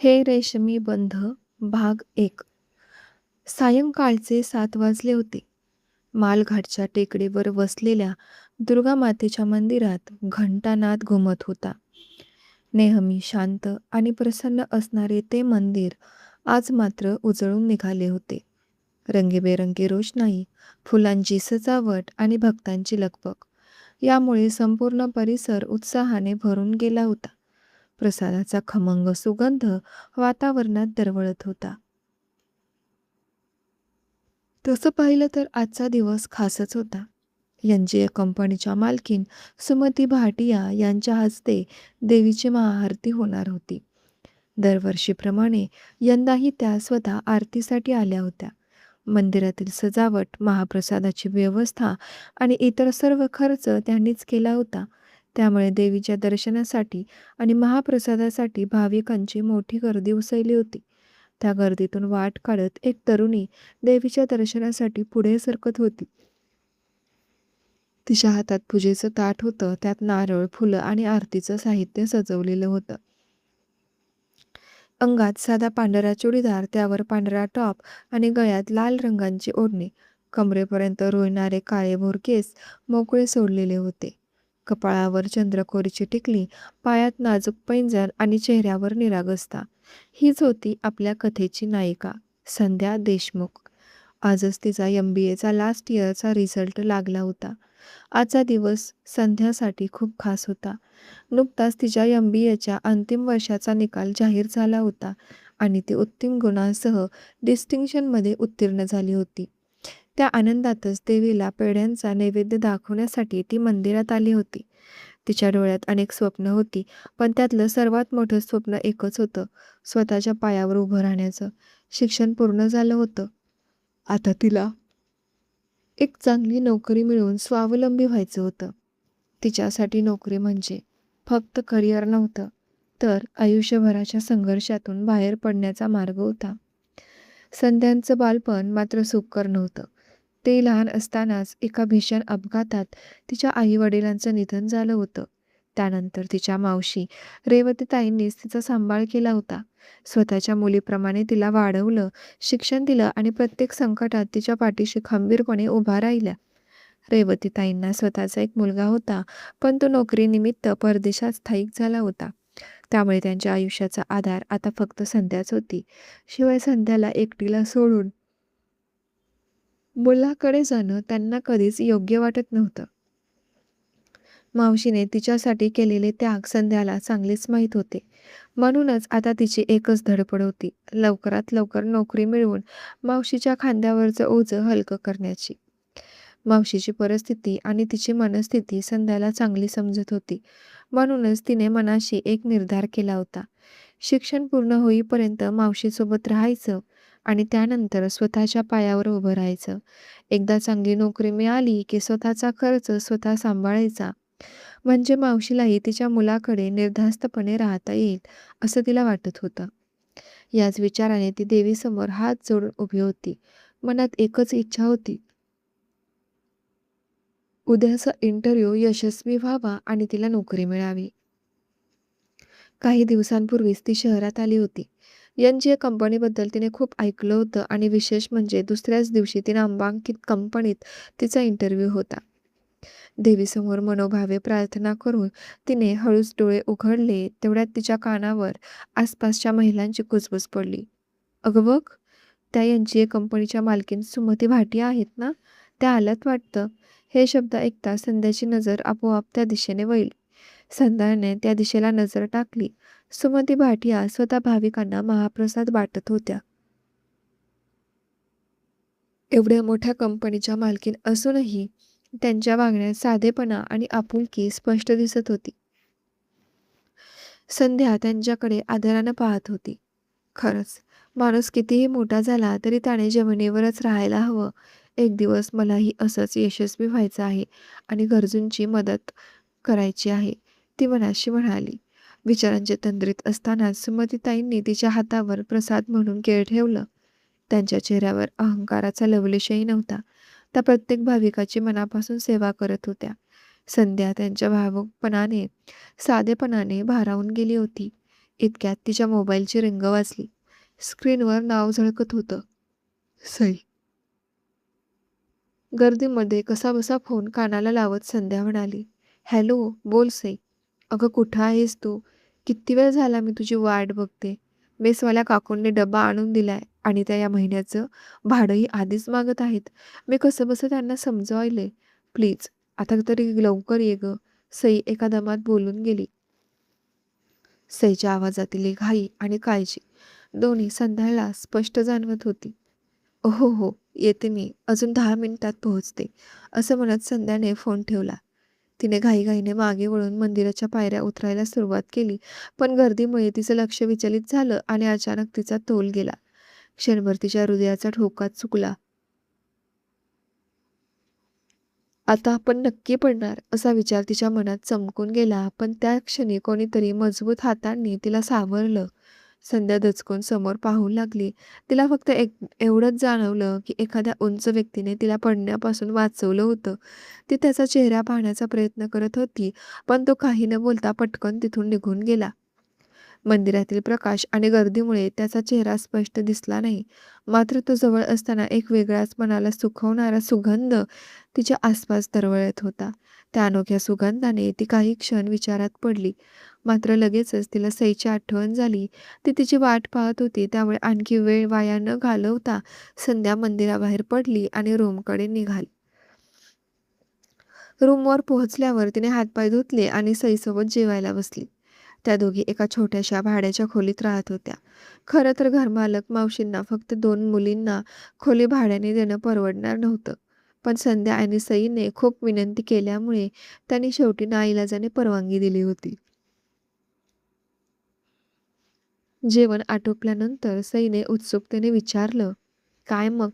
हे रेशमी बंध भाग 1. सायंकाळचे 7 वाजले होते. मालघाटच्या टेकडीवर वसलेल्या दुर्गामातेच्या मंदिरात घंटानाद घुमत होता. नेहमी शांत आणि प्रसन्न असणारे ते मंदिर आज मात्र उजळून निघाले होते. रंगीबेरंगी रोषणाई, फुलांची सजावट आणि भक्तांची लगबग यामुळे संपूर्ण परिसर उत्साहाने भरून गेला होता. प्रसादाचा खमंग सुगंध वातावरणात दरवळत होता. तसं पाहिलं तर आजचा दिवस खासच होता. एनजीए कंपनीच्या मालकीन सुमती भाटिया यांच्या हस्ते देवीची महाआरती होणार होती. दरवर्षीप्रमाणे यंदाही त्या स्वतः आरतीसाठी आल्या होत्या. मंदिरातील सजावट, महाप्रसादाची व्यवस्था आणि इतर सर्व खर्च त्यांनीच केला होता. त्यामुळे देवीच्या दर्शनासाठी आणि महाप्रसादासाठी भाविकांची मोठी गर्दी उसळली होती. त्या गर्दीतून वाट काढत एक तरुणी देवीच्या दर्शनासाठी पुढे सरकत होती. तिच्या हातात पूजेचं ताट होतं. त्यात नारळ, फुलं आणि आरतीचं साहित्य सजवलेलं होतं. अंगात साधा पांढरा चुडीदार, त्यावर पांढरा टॉप आणि गळ्यात लाल रंगाची ओढणी. कमरेपर्यंत रुळणारे काळेभोर केस मोकळे सोडलेले होते. कपाळावर चंद्रकोरीची टिकली, पायात नाजूक पैंजण आणि चेहऱ्यावर निरागसता. हीच होती आपल्या कथेची नायिका, संध्या देशमुख. आजच तिचा MBAचा लास्ट इयरचा रिझल्ट लागला होता. आजचा दिवस संध्यासाठी खूप खास होता. नुकताच तिच्या MBAच्या अंतिम वर्षाचा निकाल जाहीर झाला होता आणि ती उत्तम गुणांसह डिस्टिंक्शनमध्ये उत्तीर्ण झाली होती. त्या आनंदातच देवीला पेढ्यांचा नैवेद्य दाखवण्यासाठी ती मंदिरात आली होती. तिच्या डोळ्यात अनेक स्वप्न होती, पण त्यातलं सर्वात मोठं स्वप्न एकच होतं, स्वतःच्या पायावर उभं राहण्याचं. शिक्षण पूर्ण झालं होतं. आता तिला एक चांगली नोकरी मिळवून स्वावलंबी व्हायचं होतं. तिच्यासाठी नोकरी म्हणजे फक्त करिअर नव्हतं, तर आयुष्यभराच्या संघर्षातून बाहेर पडण्याचा मार्ग होता. संध्यांचं बालपण मात्र सुखकर नव्हतं. ते लहान असतानाच एका भीषण अपघातात तिच्या आईवडिलांचं निधन झालं होतं. त्यानंतर तिच्या मावशी रेवतीताईंनीच तिचा सांभाळ केला होता. स्वतःच्या मुलीप्रमाणे तिला वाढवलं, शिक्षण दिलं आणि प्रत्येक संकटात तिच्या पाठीशी खंबीरपणे उभा राहिल्या. रेवतीताईंना स्वतःचा एक मुलगा होता, पण तो नोकरीनिमित्त परदेशात स्थायिक झाला होता. त्यामुळे त्यांच्या आयुष्याचा आधार आता फक्त संध्याच होती. शिवाय संध्याला एकटीला सोडून मुलाकडे जाणं त्यांना कधीच योग्य वाटत नव्हतं. मावशीने तिच्यासाठी केलेले त्याग संध्याला चांगलेच माहीत होते. म्हणूनच आता तिची एकच धडपड होती, लवकरात लवकर नोकरी मिळवून मावशीच्या खांद्यावरचं ओझं हलकं करण्याची. मावशीची परिस्थिती आणि तिची मनस्थिती संध्याला चांगली समजत होती. म्हणूनच तिने मनाशी एक निर्धार केला होता. शिक्षण पूर्ण होईपर्यंत मावशीसोबत राहायचं आणि त्यानंतर स्वतःच्या पायावर उभं राहायचं. एकदा चांगली नोकरी मिळाली की स्वतःचा खर्च स्वतः सांभाळायचा. म्हणजे मावशीलाही तिच्या मुलाकडे निर्धास्तपणे राहता येईल, असं तिला वाटत होतं. याच विचाराने ती देवीसमोर हात जोडून उभी होती. मनात एकच इच्छा होती, उद्याचा इंटरव्ह्यू यशस्वी व्हावा आणि तिला नोकरी मिळावी. काही दिवसांपूर्वीच ती शहरात आली होती. एनजीए कंपनीबद्दल तिने खूप ऐकलं होतं आणि विशेष म्हणजे दुसऱ्याच दिवशी तिने नामांकित कंपनीत तिचा इंटरव्ह्यू होता. देवीसमोर मनोभावे प्रार्थना करून तिने हळूच डोळे उघडले. तेवढ्यात तिच्या कानावर आसपासच्या महिलांची कुजबुज पडली. "अगं बघ, त्या एनजीए कंपनीच्या मालकीन सुमती भाटिया आहेत ना? त्या आल्यात वाटतं." हे शब्द ऐकता संध्याची नजर आपोआप त्या दिशेने वळली. संध्याने त्या दिशेला नजर टाकली. सुमती भाटिया स्वतः भाविकांना महाप्रसाद वाटत होत्या. एवढ्या मोठ्या कंपनीच्या मालकीन असूनही त्यांच्या वागण्यात साधेपणा आणि आपुलकी स्पष्ट दिसत होती. संध्या त्यांच्याकडे आदरानं पाहत होती. खरंच, माणूस कितीही मोठा झाला तरी त्याने जमिनीवरच राहायला हवं. एक दिवस मलाही असंच यशस्वी व्हायचं आहे आणि गरजूंची मदत करायची आहे, ती मनाशी म्हणाली. विचारांच्या तंद्रीत असतानाच सुमतीताईंनी तिच्या हातावर प्रसाद म्हणून केळ ठेवलं. त्यांच्या चेहऱ्यावर अहंकाराचा लवलेशही नव्हता. त्या प्रत्येक भाविकाची मनापासून सेवा करत होत्या. संध्या त्यांच्या भावुकपणाने, साधेपणाने भारावून गेली होती. इतक्यात तिच्या मोबाईलची रिंग वाजली. स्क्रीनवर नाव झळकत होतं, सई. गर्दीमध्ये कसाबसा फोन कानाला लावत संध्या म्हणाली, हॅलो, बोल सई. अगं कुठं आहेस तू? किती वेळ झाला मी तुझी वाट बघते. मेसवाल्या काकूंनी डबा आणून दिलाय आणि त्या या महिन्याचं भाडंही आधीच मागत आहेत. मी कसंबसं त्यांना समजावलंय. प्लीज आता तरी लवकर ये गं. सई एका दमात बोलून गेली. सईच्या आवाजातील घाई आणि काळजी दोन्ही संध्याला स्पष्ट जाणवत होती. हो हो, येते मी. अजून 10 मिनिटात पोहोचते, असं म्हणत संध्याने फोन ठेवला. तिने घाईघाईने मागे वळून मंदिराच्या पायऱ्या उतरायला सुरुवात केली, पण गर्दीमुळे तिचं लक्ष विचलित झालं आणि अचानक तिचा तोल गेला. क्षणभर तिच्या हृदयाचा ठोका चुकला. आता आपण नक्की पडणार असा विचार तिच्या मनात चमकून गेला, पण त्या क्षणी कोणीतरी मजबूत हातांनी तिला सावरलं. संध्या दचकून समोर पाहू लागली. तिला फक्त एवढंच जाणवलं की एखाद्या उंच व्यक्तीने तिला पडण्यापासून वाचवलं होतं. ती त्याचा चेहरा पाहण्याचा प्रयत्न करत होती, पण तो काही न बोलता पटकन तिथून निघून गेला. मंदिरातील प्रकाश आणि गर्दीमुळे त्याचा चेहरा स्पष्ट दिसला नाही. मात्र तो जवळ असताना एक वेगळाच मनाला सुखवणारा सुगंध तिच्या आसपास दरवळत होता. त्या अनोख्या सुगंधाने ती काही क्षण विचारात पडली. मात्र लगेचच तिला सईची आठवण झाली. ती तिची वाट पाहत होती. त्यामुळे आणखी वेळ वाया न घालवता संध्या मंदिराबाहेर पडली आणि रूमकडे निघाली. रूमवर पोहोचल्यावर तिने हातपाय धुतले आणि सईसोबत जेवायला बसली. त्या दोघी एका छोट्याशा भाड्याच्या खोलीत राहत होत्या. खरं तर घरमालक मावशींना फक्त 2 मुलींना खोली भाड्याने देणं परवडणार नव्हतं. पण संध्या आणि सईने खूप विनंती केल्यामुळे त्यांनी शेवटी नाईलाजाने परवानगी दिली होती. जेवण आटोपल्यानंतर सईने उत्सुकतेने विचारलं, काय मग?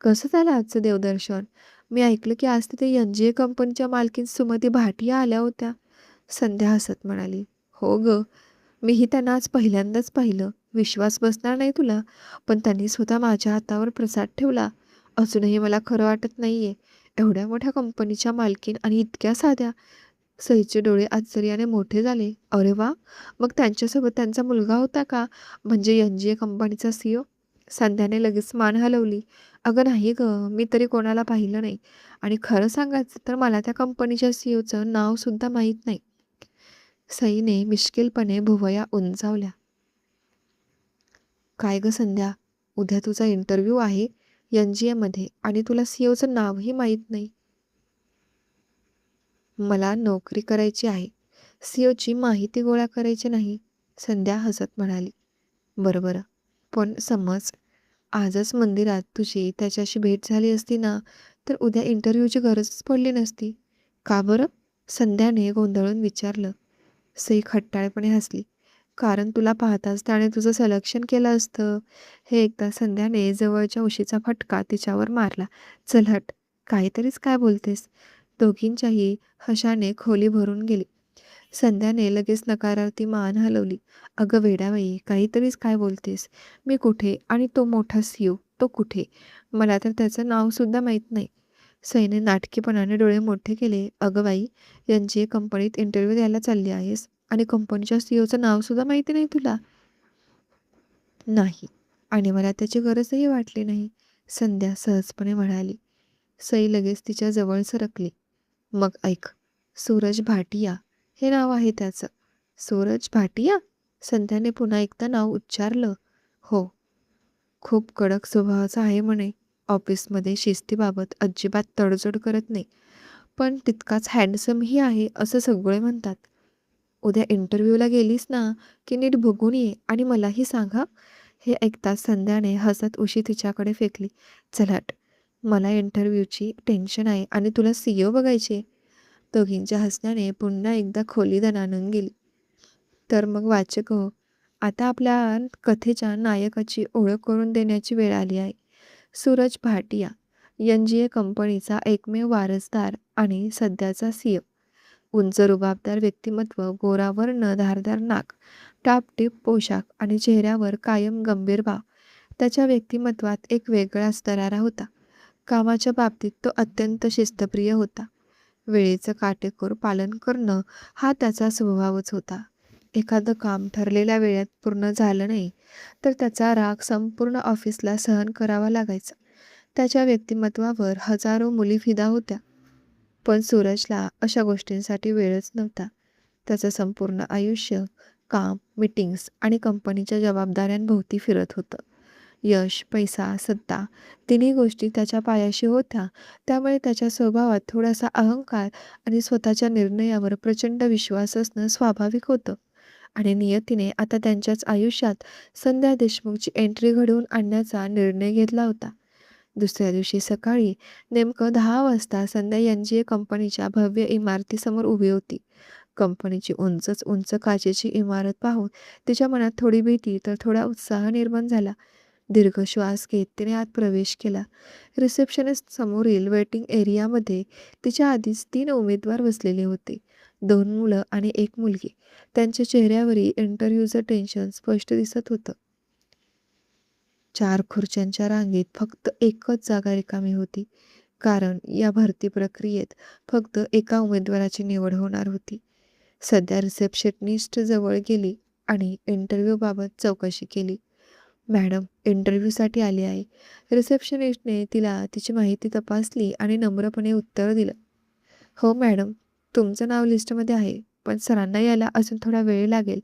कसं झालं आजचं देवदर्शन? मी ऐकलं की आज तिथे NGA कंपनीच्या मालकीन सुमती भाटिया आल्या होत्या. संध्या हसत म्हणाली, हो ग, मीही त्यांना आज पहिल्यांदाच पाहिलं. विश्वास बसणार नाही तुला, पण त्यांनी स्वतः माझ्या हातावर प्रसाद ठेवला. अजूनही मला खरं वाटत नाहीये. एवढ्या मोठ्या कंपनीच्या मालकीन आणि इतक्या साध्या. सईचे डोळे आश्चर्याने मोठे झाले. अरे वा, मग त्यांच्यासोबत त्यांचा मुलगा होता का? म्हणजे NGA कंपनीचा CEO? संध्याने लगेच मान हलवली. अगं नाही गं, मी तरी कोणाला पाहिलं नाही. आणि खरं सांगायचं तर मला त्या कंपनीच्या CEOचं नावसुद्धा माहीत नाही. सईने मिश्किलपणे भुवया उंचावल्या. काय गं संध्या, उद्या तुझा इंटरव्ह्यू आहे NGA मध्ये आणि तुला CEOचं नावही माहीत नाही. मला नोकरी करायची आहे. CEOची माहिती गोळा करायची नाही. संध्या हसत म्हणाली. बरं, पण समज आजच मंदिरात तुझी त्याच्याशी भेट झाली असती ना, तर उद्या इंटरव्ह्यूची गरजच पडली नसती. का बरं? संध्याने गोंधळून विचारलं. सई खट्टाळपणे हसली. कारण तुला पाहताच त्याने तुझं सलक्षण केलं असतं. हे ऐकता संध्याने जवळच्या उशीचा फटका तिच्यावर मारला. चल हट, काहीतरीच काय बोलतेस? दोघींच्याही हशाने खोली भरून गेली. संध्याने लगेच नकारार्थी मान हलवली. अगं वेडाबाई, काहीतरीच काय बोलतेस? मी कुठे आणि तो मोठा CEO तो कुठे? मला तर त्याचं नावसुद्धा माहीत नाही. सईने नाटकीपणाने डोळे मोठे केले. अगं बाई, NGA कंपनीत इंटरव्ह्यू द्यायला चालली आहेस आणि कंपनीच्या CEOचं नावसुद्धा माहिती नाही तुला? नाही, आणि मला त्याची गरजही वाटली नाही, संध्या सहजपणे म्हणाली. सई लगेच तिच्या जवळ सरकली. मग ऐक, सूरज भाटिया हे नाव आहे त्याचं. सूरज भाटिया? संध्याने पुन्हा एकदा नाव उच्चारलं. हो, खूप कडक स्वभावाचा आहे म्हणे. ऑफिसमध्ये शिस्तीबाबत अजिबात तडजोड करत नाही, पण तितकाच हँडसमही आहे असं सगळे म्हणतात. उद्या इंटरव्ह्यूला गेलीस ना, की नीट बघून ये आणि मलाही सांग हं. हे ऐकताच संध्याने हसत उशी तिच्याकडे फेकली. चल हट, मला इंटरव्ह्यूची टेन्शन आहे आणि तुला CEO बघायचे. दोघींच्या हसण्याने पुन्हा एकदा खोली दणाणून गेली. तर मग वाचक हो, आता आपल्या कथेच्या नायकाची ओळख करून देण्याची वेळ आली आहे. सूरज भाटिया, NGA कंपनीचा एकमेव वारसदार आणि सध्याचा CEO. उंच रुबाबदार व्यक्तिमत्व, गोरा वर्ण, धारदार नाक, टापटीप पोशाख आणि चेहऱ्यावर कायम गंभीर भाव. त्याच्या व्यक्तिमत्वात एक वेगळाच दरारा होता. कामाच्या बाबतीत तो अत्यंत शिस्तप्रिय होता. वेळेचं काटेकोर पालन करणं हा त्याचा स्वभावच होता. एखादं काम ठरलेल्या वेळेत पूर्ण झालं नाही, तर त्याचा राग संपूर्ण ऑफिसला सहन करावा लागायचा. त्याच्या व्यक्तिमत्त्वावर हजारो मुली फिदा होत्या. पण सूरजला अशा गोष्टींसाठी वेळच नव्हता. त्याचं संपूर्ण आयुष्य काम, मीटिंग्स आणि कंपनीच्या जबाबदाऱ्यांभोवती फिरत होतं. यश, पैसा, सत्ता तिन्ही गोष्टी त्याच्या पायाशी होत्या. त्यामुळे त्याच्या स्वभावात थोडासा अहंकार आणि स्वतःच्या निर्णयावर प्रचंड विश्वास असणं स्वाभाविक होतं. आणि नियतीने आता त्यांच्याच आयुष्यात संध्या देशमुखची एंट्री घडवून आणण्याचा निर्णय घेतला होता. दुसऱ्या दिवशी सकाळी नेमकं 10 वाजता संध्या एन-जी-ए कंपनीच्या भव्य इमारतीसमोर उभी होती. कंपनीची उंचच उंच काचेची इमारत पाहून तिच्या मनात थोडी भीती तर थोडा उत्साह निर्माण झाला. दीर्घ श्वास घेत तिने आत प्रवेश केला. रिसेप्शनिस्ट समोरील वेटिंग एरियामध्ये तिच्या आधीच 3 उमेदवार बसलेले होते. 2 मुलं आणि 1 मुलगी. त्यांच्या चेहऱ्यावरही इंटरव्ह्यूचं टेन्शन स्पष्ट दिसत होतं. 4 खुर्च्यांच्या रांगेत फक्त एकच जागा रिकामी होती. कारण या भरती प्रक्रियेत फक्त एका उमेदवाराची निवड होणार होती. सध्या रिसेप्शनिस्ट जवळ गेली आणि इंटरव्ह्यूबाबत चौकशी केली. "मॅडम, इंटरव्ह्यूसाठी आली आहे." रिसेप्शनिस्टने तिला तिची माहिती तपासली आणि नम्रपणे उत्तर दिलं. "हो मॅडम, तुमचं नाव लिस्टमध्ये आहे, पण सरांना यायला अजून थोडा वेळ लागेल.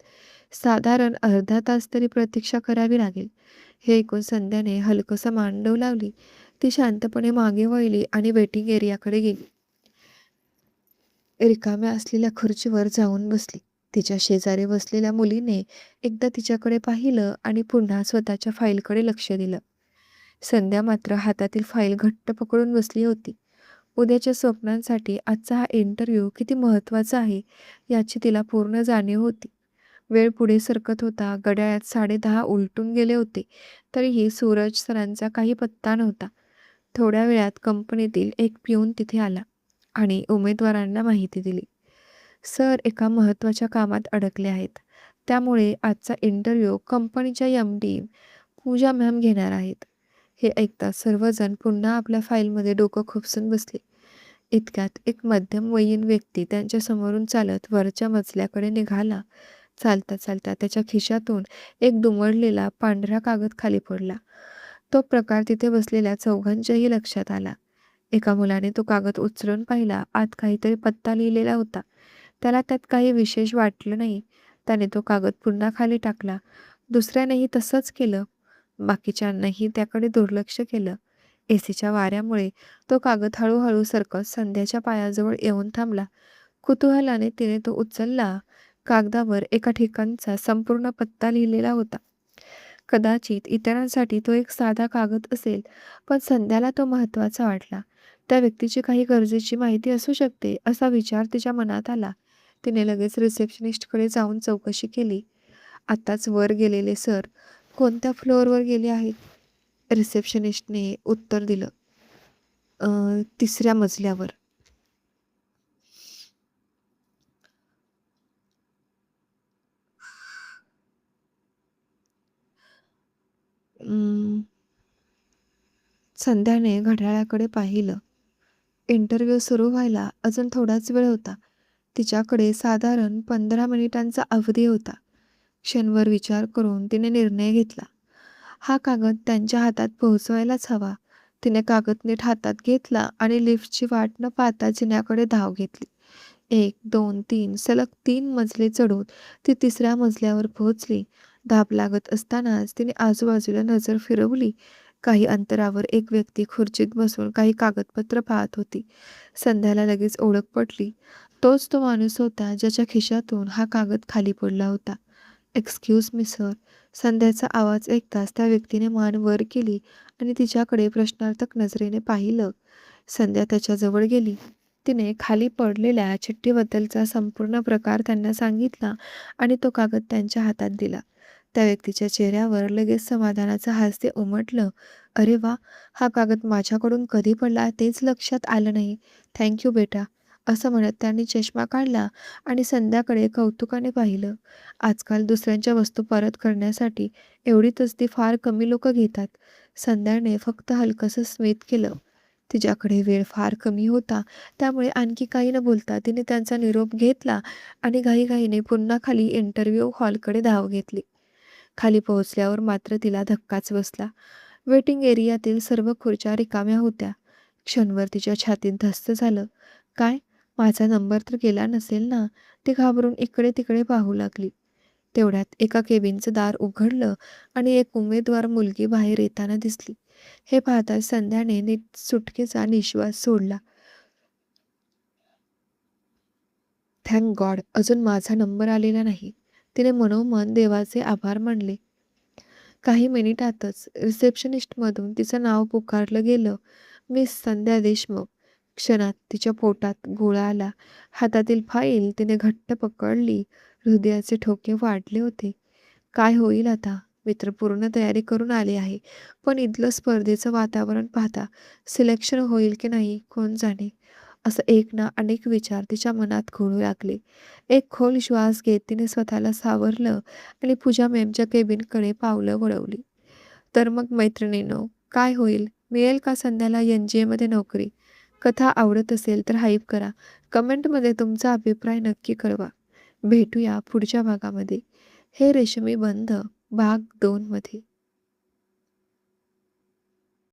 साधारण अर्धा तास तरी प्रतीक्षा करावी लागेल." हे ऐकून संध्याने हलकंसं मान डोलावली. ती शांतपणे मागे वळली आणि वेटिंग एरियाकडे गेली. रिकाम्या असलेल्या खुर्चीवर जाऊन बसली. तिच्या शेजारी बसलेल्या मुलीने एकदा तिच्याकडे पाहिलं आणि पुन्हा स्वतःच्या फाईलकडे लक्ष दिलं. संध्या मात्र हातातील फाईल घट्ट पकडून बसली होती. उद्याच्या स्वप्नांसाठी आजचा हा इंटरव्ह्यू किती महत्त्वाचा आहे याची तिला पूर्ण जाणीव होती. वेळ पुढे सरकत होता. घड्याळात 10:30 उलटून गेले होते. तरीही सूरज सरांचा काही पत्ता नव्हता. थोड्या वेळात कंपनीतील एक पिऊन तिथे आला आणि उमेदवारांना माहिती दिली. "सर एका महत्त्वाच्या कामात अडकले आहेत. त्यामुळे आजचा इंटरव्ह्यू कंपनीच्या एम-डी पूजा मॅम घेणार आहेत." हे ऐकताच सर्वजण पुन्हा आपल्या फाईलमध्ये डोकं खुपसून बसले. इतक्यात एक मध्यमवयीन व्यक्ती त्यांच्या समोरून चालत वरच्या मजल्याकडे निघाला. चालता चालता त्याच्या खिशातून एक दुमडलेला पांढरा कागद खाली पडला. तो प्रकार तिथे बसलेल्या चौघांच्याही लक्षात आला. एका मुलाने तो कागद उचलून पाहिला. आत काहीतरी पत्ता लिहिलेला होता. त्याला त्यात काही विशेष वाटलं नाही. त्याने तो कागद पुन्हा खाली टाकला. दुसऱ्यानेही तसंच केलं. बाकीच्यांनीही त्याकडे दुर्लक्ष केलं. एसीच्या वाऱ्यामुळे तो कागद हळूहळू सरकत संध्याच्या पायाजवळ येऊन थांबला. कुतूहलाने तिने तो उचलला. कागदावर एका ठिकाणचा संपूर्ण पत्ता लिहिलेला होता. कदाचित इतरांसाठी तो एक साधा कागद असेल, पण संध्याला तो महत्त्वाचा वाटला. त्या व्यक्तीची काही गरजेची माहिती असू शकते असा विचार तिच्या मनात आला. तिने लगेच रिसेप्शनिस्टकडे जाऊन चौकशी केली. "आत्ताच वर गेलेले सर कोणत्या फ्लोअरवर गेले आहेत?" रिसेप्शनिस्टने उत्तर दिलं, "3ऱ्या मजल्यावर." अं, संध्याने घड्याळाकडे पाहिलं. इंटरव्ह्यू सुरू व्हायला अजून थोडाच वेळ होता. तिच्याकडे साधारण 15 मिनिटांचा अवधी होता. क्षणभर विचार करून तिने निर्णय घेतला. हा कागद त्यांच्या हातात पोहोचवायलाच हवा. तिने कागद नीट हातात घेतला आणि लिफ्टची वाट न पाहता जिन्याकडे धाव घेतली. 1, 2, 3 सलग 3 मजले चढून ती 3ऱ्या मजल्यावर पोहोचली. धाप लागत असतानाच तिने आजूबाजूला नजर फिरवली. काही अंतरावर एक व्यक्ती खुर्चीत बसून काही कागदपत्र पाहत होती. संध्याला लगेच ओळख पटली. तोच तो माणूस होता ज्याच्या खिशातून हा कागद खाली पडला होता. "Excuse me sir." संध्याचा आवाज ऐकताच त्या व्यक्तीने मान वर केली आणि तिच्याकडे प्रश्नार्थक नजरेने पाहिलं. संध्या त्याच्याजवळ गेली. तिने खाली पडलेल्या चिठ्ठीबद्दलचा संपूर्ण प्रकार त्यांना सांगितला आणि तो कागद त्यांच्या हातात दिला. त्या व्यक्तीच्या चेहऱ्यावर लगेच समाधानाचं हास्य उमटलं. "अरे वा, हा कागद माझ्याकडून कधी पडला तेच लक्षात आलं नाही. थँक यू बेटा." असं म्हणत त्यांनी चष्मा काढला आणि संध्याकडे कौतुकाने पाहिलं. आजकाल दुसऱ्यांच्या वस्तू परत करण्यासाठी एवढी तसदी फार कमी लोकं घेतात. संध्याने फक्त हलकंसं स्मित केलं. तिच्याकडे वेळ फार कमी होता, त्यामुळे आणखी काही न बोलता तिने त्यांचा निरोप घेतला आणि घाईघाईने पुन्हा खाली इंटरव्ह्यू हॉलकडे धाव घेतली. खाली पोहोचल्यावर मात्र तिला धक्काच बसला. वेटिंग एरियातील सर्व खुर्च्या रिकाम्या होत्या. क्षणभर तिच्या छातीत धस्स झालं. काय? माझा नंबर तर गेला नसेल ना? ती घाबरून इकडे-तिकडे पाहू लागली. तेवढ्यात एका केबिनचं दार उघडलं आणि एक उमेदवार मुलगी बाहेर येताना दिसली. हे पाहताच संध्याने नीट सुटकेचा निश्वास सोडला. थँक गॉड अजून माझा नंबर आलेला नाही. तिने मनोमन देवाचे आभार मानले. काही मिनिटातच रिसेप्शनिस्टमधून तिचं नाव पुकारलं गेलं. मिस संध्या देशमुख. क्षणात तिच्या पोटात गोळा आला. हातातील फाईल तिने घट्ट पकडली. हृदयाचे ठोके वाढले होते. काय होईल आता? मित्र पूर्ण तयारी करून आले आहे. पण इथलं स्पर्धेचं वातावरण पाहता सिलेक्शन होईल की नाही कोण जाणे. असं एक ना अनेक विचार तिच्या मनात घोळू लागले. एक खोल श्वास घेत तिने स्वतःला सावरलं आणि पूजा मॅमच्या केबिनकडे पावलं वळवली. तर मग मैत्रिणींनो, काय होईल? मिळेल का संध्याला एन-जी-एमध्ये नोकरी? कथा आवडत असेल तर हाईप करा. कमेंटमध्ये तुमचा अभिप्राय नक्की कळवा. भेटूया पुढच्या भागामध्ये. हे रेशमी बंध भाग 2 मध्ये.